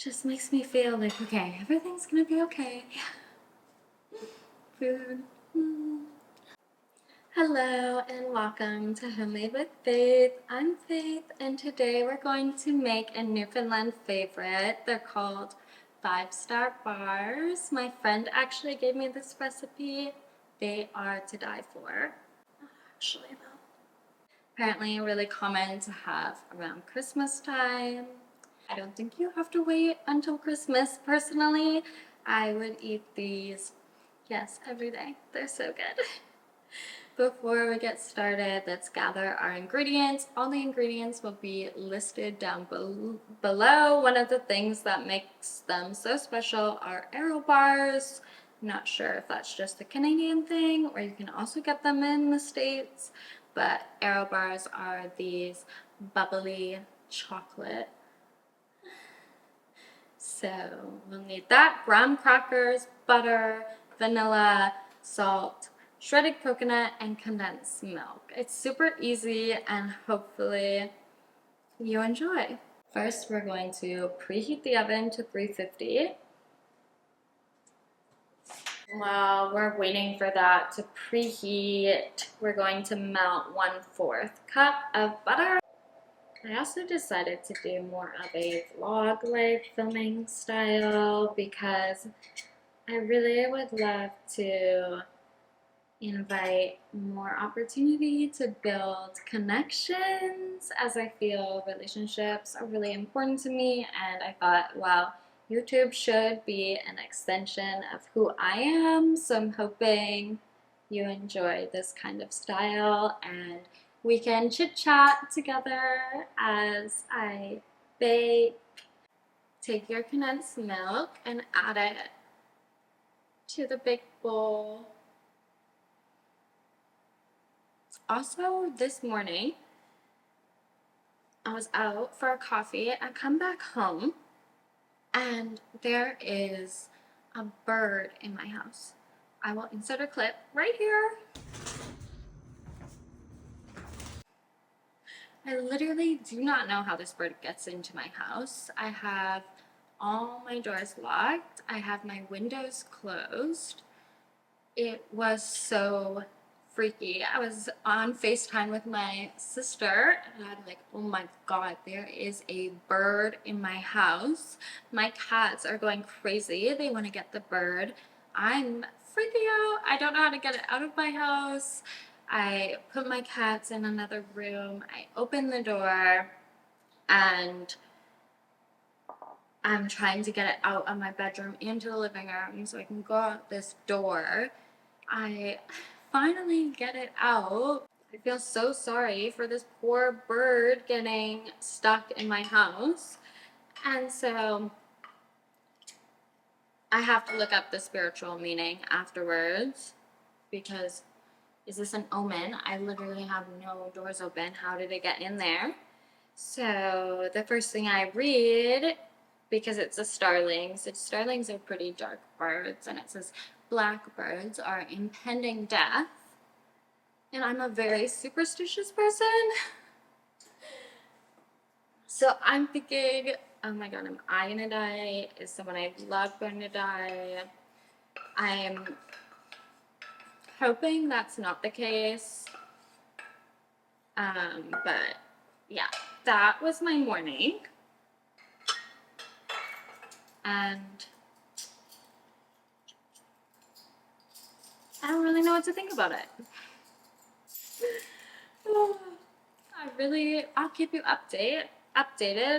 just makes me feel like, okay, everything's gonna be okay. Food. Hello and welcome to Homemade with Faith. I'm Faith and today we're going to make a Newfoundland favorite. They're called 5-star bars. My friend actually gave me this recipe. They are to die for. Actually though. Apparently really common to have around Christmas time. I don't think you have to wait until Christmas. Personally, I would eat these, yes, every day. They're so good. Before we get started, let's gather our ingredients. All the ingredients will be listed down below. One of the things that makes them so special are Aero bars. I'm not sure if that's just a Canadian thing or you can also get them in the States, but Aero bars are these bubbly chocolate. So we'll need that, graham crackers, butter, vanilla, salt, shredded coconut, and condensed milk. It's super easy and hopefully you enjoy. First, we're going to preheat the oven to 350. While we're waiting for that to preheat, we're going to melt 1/4 cup of butter. I also decided to do more of a vlog-like filming style because I really would love to invite more opportunity to build connections, as I feel relationships are really important to me, and I thought, well, YouTube should be an extension of who I am, so I'm hoping you enjoy this kind of style and we can chit chat together as I bake. Take your condensed milk and add it to the big bowl. Also, this morning, I was out for a coffee. I come back home and there is a bird in my house. I will insert a clip right here. I literally do not know how this bird gets into my house. I have all my doors locked. I have my windows closed. It was so freaky. I was on FaceTime with my sister and I'm like, oh my god, there is a bird in my house. My cats are going crazy. They want to get the bird. I'm freaking out. I don't know how to get it out of my house. I put my cats in another room. I open the door and I'm trying to get it out of my bedroom into the living room so I can go out this door. I finally get it out. I feel so sorry for this poor bird getting stuck in my house. And so I have to look up the spiritual meaning afterwards because is this an omen? I literally have no doors open. How did it get in there? So the first thing I read, because it's a starlings, starlings are pretty dark birds, and it says blackbirds are impending death. And I'm a very superstitious person. So I'm thinking, oh my god, am I gonna die? Is someone I love going to die? I'm hoping that's not the case. But yeah, that was my morning. And I don't really know what to think about it. I'll keep you updated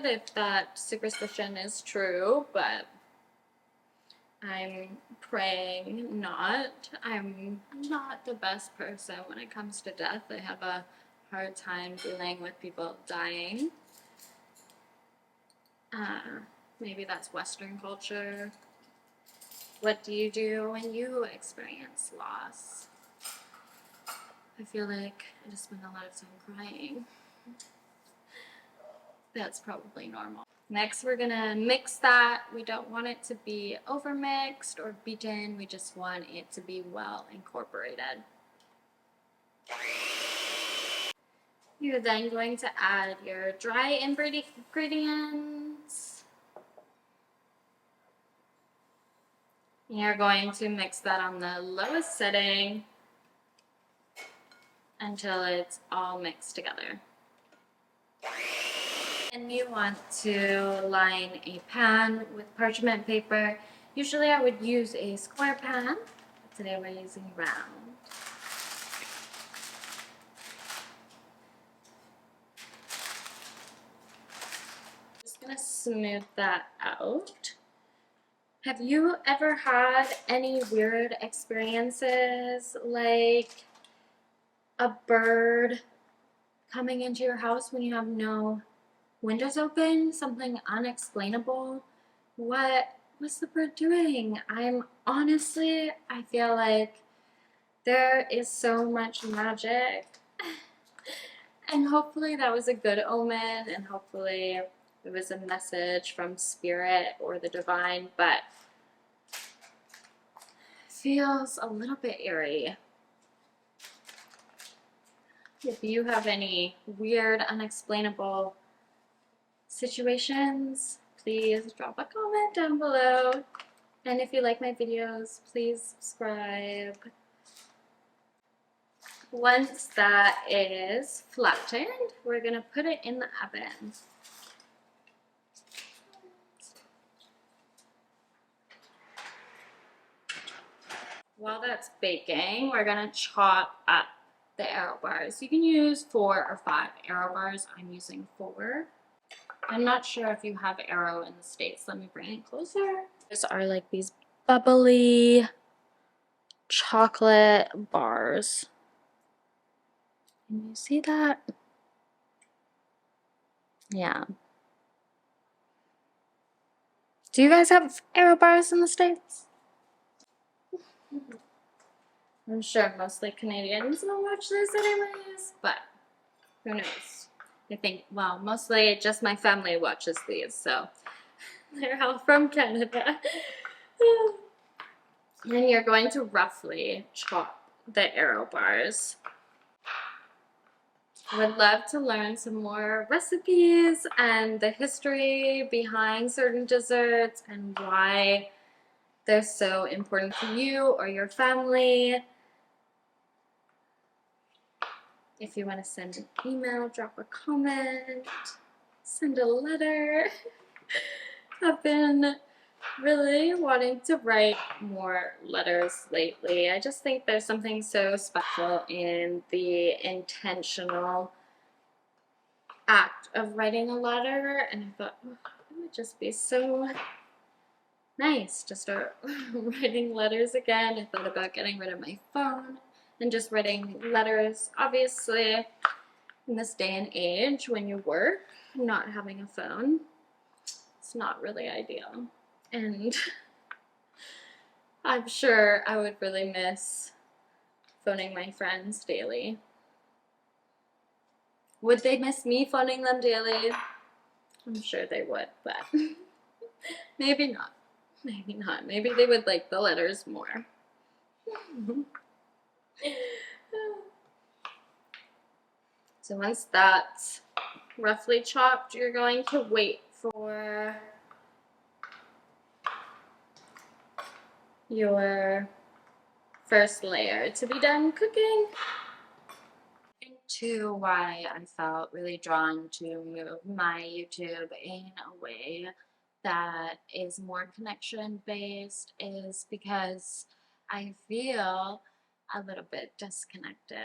if that superstition is true, but I'm praying not. I'm not the best person when it comes to death. I have a hard time dealing with people dying. Maybe that's Western culture. What do you do when you experience loss? I feel like I just spend a lot of time crying. That's probably normal. Next, we're gonna mix that. We don't want it to be overmixed or beaten. We just want it to be well incorporated. You're then going to add your dry ingredients. You're going to mix that on the lowest setting until it's all mixed together. And you want to line a pan with parchment paper. Usually I would use a square pan, but today we're using round. Just gonna smooth that out. Have you ever had any weird experiences, like a bird coming into your house when you have no windows open? Something unexplainable? What was the bird doing? I feel like there is so much magic. And hopefully that was a good omen, and hopefully it was a message from spirit or the divine, but feels a little bit eerie. If you have any weird, unexplainable situations, please drop a comment down below. And if you like my videos, please subscribe. Once that is flattened, we're gonna put it in the oven. While that's baking, we're gonna chop up the Aero bars. You can use 4 or 5 Aero bars. I'm using 4. I'm not sure if you have Aero in the States. Let me bring it closer. These are like these bubbly chocolate bars. Can you see that? Yeah. Do you guys have Aero bars in the States? I'm sure mostly Canadians will watch this anyways, but who knows? I think, well, mostly just my family watches these, so they're all from Canada. And you're going to roughly chop the Aero bars. I would love to learn some more recipes and the history behind certain desserts and why they're so important to you or your family. If you want to send an email, drop a comment, send a letter. I've been really wanting to write more letters lately. I just think there's something so special in the intentional act of writing a letter, and I thought, oh, it would just be so nice to start writing letters again. I thought about getting rid of my phone and just writing letters. Obviously, in this day and age, when you work, not having a phone, it's not really ideal. And I'm sure I would really miss phoning my friends daily. Would they miss me phoning them daily? I'm sure they would, but maybe not. Maybe not. Maybe they would like the letters more. So once that's roughly chopped, you're going to wait for your first layer to be done cooking. Into why I felt really drawn to move my YouTube in a way that is more connection based is because I feel a little bit disconnected.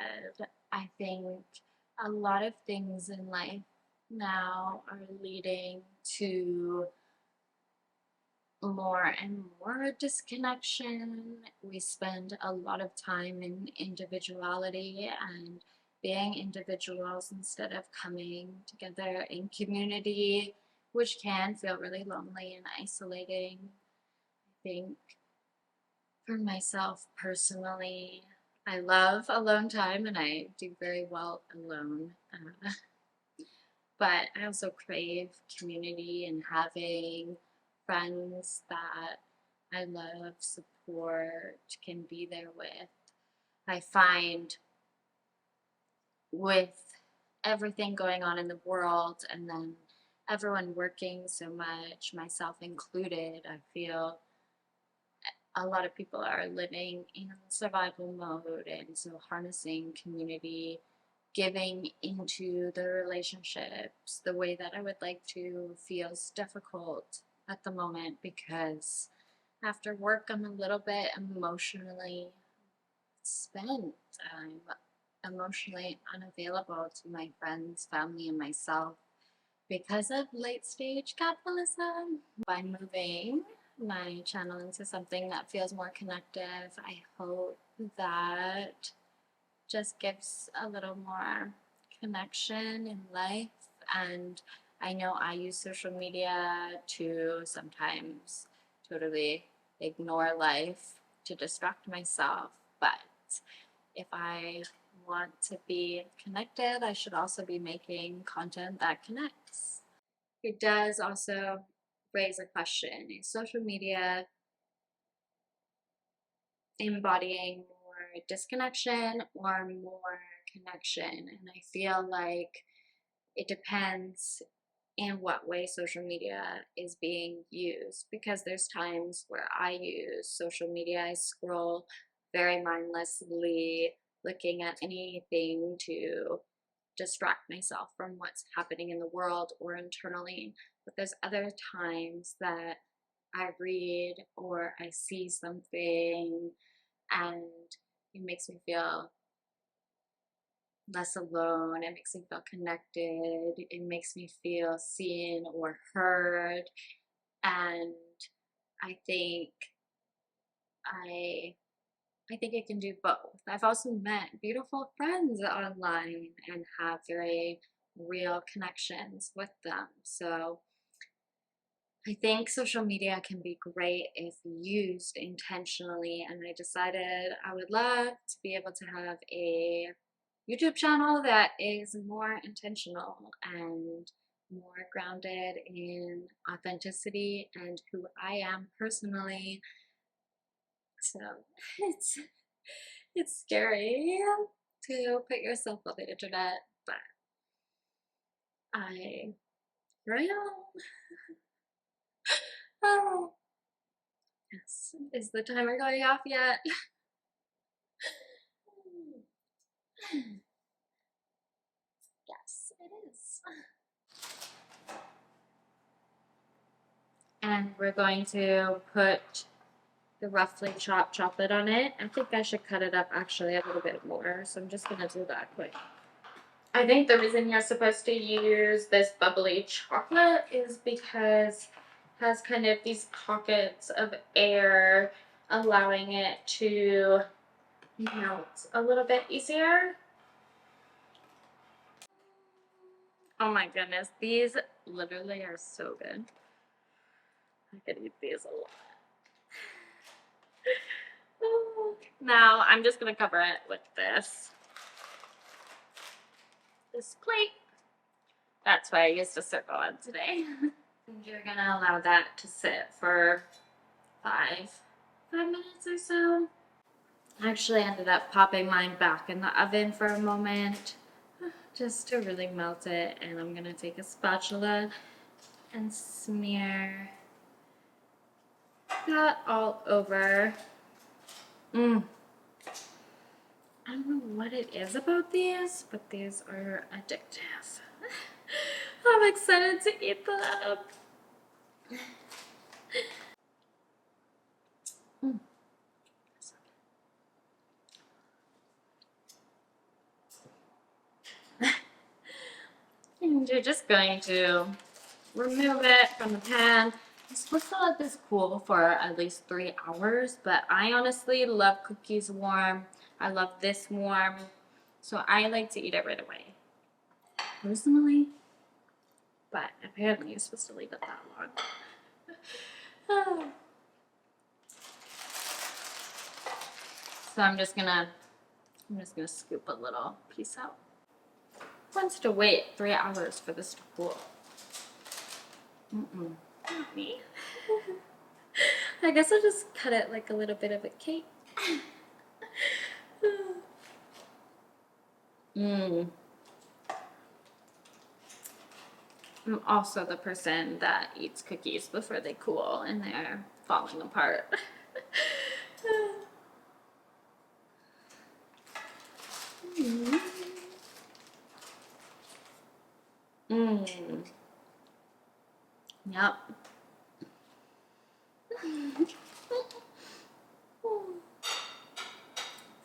I think a lot of things in life now are leading to more and more disconnection. We spend a lot of time in individuality and being individuals instead of coming together in community, which can feel really lonely and isolating. I think for myself personally, I love alone time and I do very well alone. But I also crave community and having friends that I love, support, can be there with. I find with everything going on in the world and then everyone working so much, myself included, I feel a lot of people are living in survival mode, and so harnessing community, giving into the relationships the way that I would like to feels difficult at the moment because after work I'm a little bit emotionally spent. I'm emotionally unavailable to my friends, family, and myself because of late stage capitalism. By moving my channel into something that feels more connective, I hope that just gives a little more connection in life. And I know I use social media to sometimes totally ignore life to distract myself, but if I want to be connected, I should also be making content that connects. It does also raise a question: is social media embodying more disconnection or more connection? And I feel like it depends in what way social media is being used, because there's times where I use social media, I scroll very mindlessly, looking at anything to distract myself from what's happening in the world or internally. But there's other times that I read or I see something and it makes me feel less alone. It makes me feel connected. It makes me feel seen or heard. And I think I I think it can do both. I've also met beautiful friends online and have very real connections with them. So I think social media can be great if used intentionally, and I decided I would love to be able to have a YouTube channel that is more intentional and more grounded in authenticity and who I am personally. So it's it's scary to put yourself on the internet, but I here I am. Oh, yes. Is the timer going off yet? Yes, it is. And we're going to put the roughly chopped chocolate on it. I think I should cut it up actually a little bit more, so I'm just gonna do that quick. I think the reason you're supposed to use this bubbly chocolate is because it has kind of these pockets of air, allowing it to melt a little bit easier. Oh my goodness, these literally are so good. I could eat these a lot. Now I'm just gonna cover it with this plate. That's why I used a circle one today. And you're gonna allow that to sit for five minutes or so. I actually ended up popping mine back in the oven for a moment just to really melt it, and I'm gonna take a spatula and smear that all over. I don't know what it is about these, but these are addictive. I'm excited to eat them. And you're just going to remove it from the pan. I'm supposed to let this cool for at least 3 hours, but I honestly love cookies warm. I love this warm, so I like to eat it right away, personally. But apparently you're supposed to leave it that long. So I'm just gonna scoop a little piece out. Who wants to wait 3 hours for this to cool? Not me. I guess I'll just cut it like a little bit of a cake. I'm also the person that eats cookies before they cool and they're falling apart. Mmm. Yep.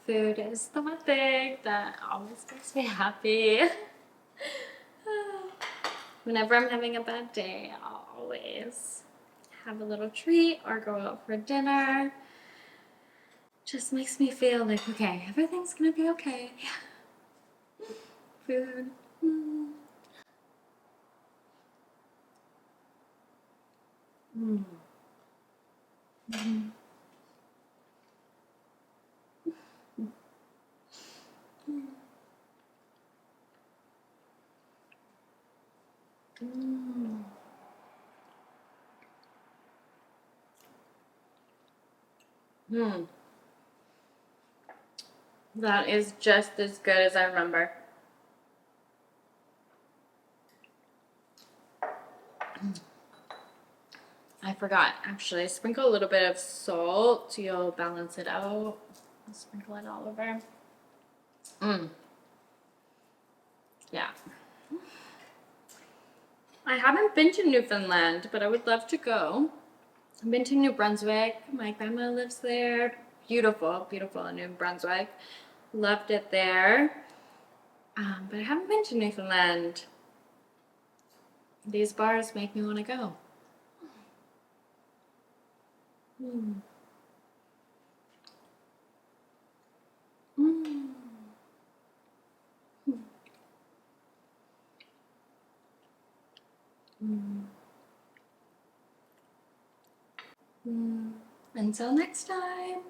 Food is the one thing that always makes me happy. Whenever I'm having a bad day, I'll always have a little treat or go out for dinner. Just makes me feel like, okay, everything's gonna be okay. Food. Mm. Mm. Mm. Mm. Mm. That is just as good as I remember. I forgot, actually. Sprinkle a little bit of salt. You'll balance it out. Sprinkle it all over. Mm. Yeah. I haven't been to Newfoundland, but I would love to go. I've been to New Brunswick. My grandma lives there. Beautiful, beautiful in New Brunswick. Loved it there. But I haven't been to Newfoundland. These bars make me want to go. Mm. Mm. Mm. Mm. Until next time.